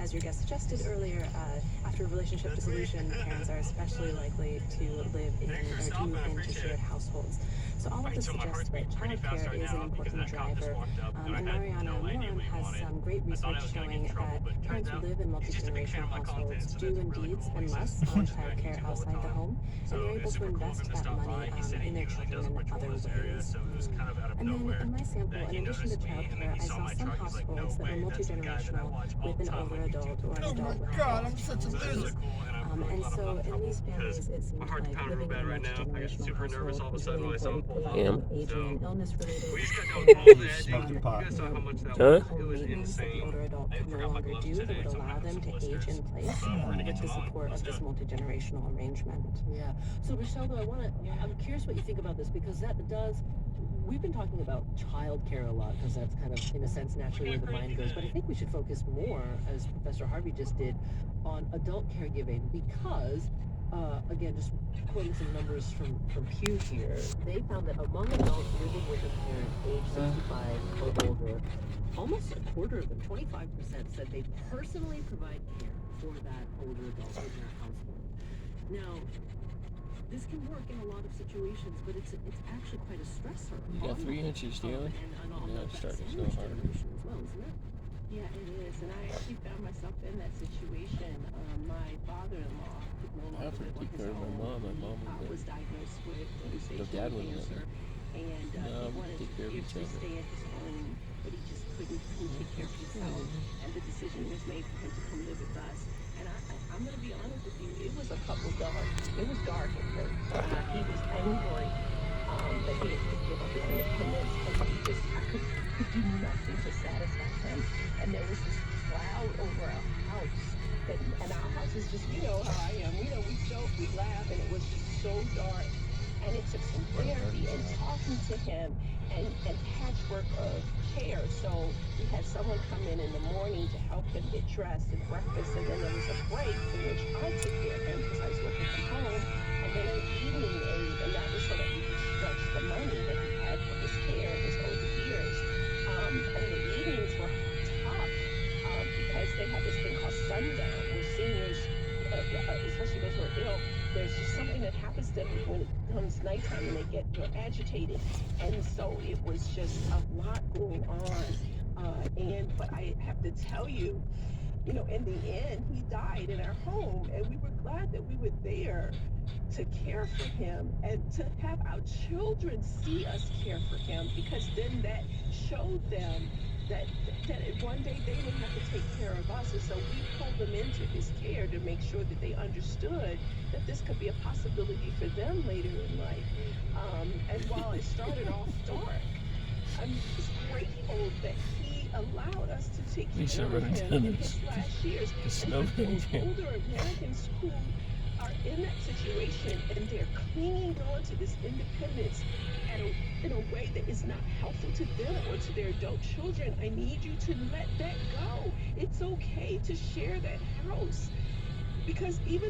as your guest suggested earlier, after relationship dissolution, parents are especially likely to live in or to move into shared households. So all of this suggests that childcare is an important driver. And Mariana Morum has some great research showing that parents who live in multi-generational households do indeed spend less on childcare outside the home, and they're able to invest that money in their children in other ways. And then in my sample, in addition to childcare, I saw some households that were multi-generational with an older adult or an adult with health challenges. And so in these families, it seems like living in a multi-generational household is really important, providing aging and illness-related care, home maintenance that the older adult could no longer do that would allow them to age in place with the support of this multi-generational arrangement. Yeah. So Michelle, though, I'm curious what you think about this, because we've been talking about childcare a lot because that's kind of, in a sense, naturally where the mind goes. But I think we should focus more, as Professor Harvey just did, on adult caregiving because, again, just quoting some numbers from Pew here, they found that among adults living with a parent age 65 or older, almost a quarter of them, 25%, said they personally provide care for that older adult in their household. Now, this can work in a lot of situations, but it's actually quite a stressor. You got 3 inches, Steely. Yeah, it's starting to snow hard. As well, isn't it? Yeah, it is, and I actually found myself in that situation. My father-in-law could no I have longer to live on take his care of my own. mom. My mom Was diagnosed with the dad was cancer, and he wanted to take care of each fiercely other. stay at his home, but he just couldn't take care of himself. And the decision was made for him to come live with us. And I'm going to be honest with you, it was a couple dark. It was dark at first. He was angry that he had to give up his independence, and I could do nothing to satisfy him. And there was this cloud over our house. And our house is just, you know how I am. We joke, we laugh, and it was just so dark. And it took some therapy and talking to him and patchwork of care. So we had someone come in the morning to help him get dressed and breakfast, and then there was a break in which I took care of him because I was working from home, and then an evening aid, and that was so that we could stretch the money that he had for his care in his older years. And the evenings were tough because they have this thing called sundown, where seniors, especially those who are ill, there's just something that happens to them when it comes nighttime and they get agitated. And so it was just a lot going on. But I have to tell you, in the end, he died in our home, and we were glad that we were there to care for him and to have our children see us care for him, because then that showed them that one day they would have to take care of us. And so we pulled them into his care to make sure that they understood that this could be a possibility for them later in life. And while it started off dark, I'm just grateful that he allowed us to take care of him in his last years. And older Americans who are in that situation and they're clinging on to this independence in a way that is not helpful to them or to their adult children, I need you to let that go. It's okay to share that house, because even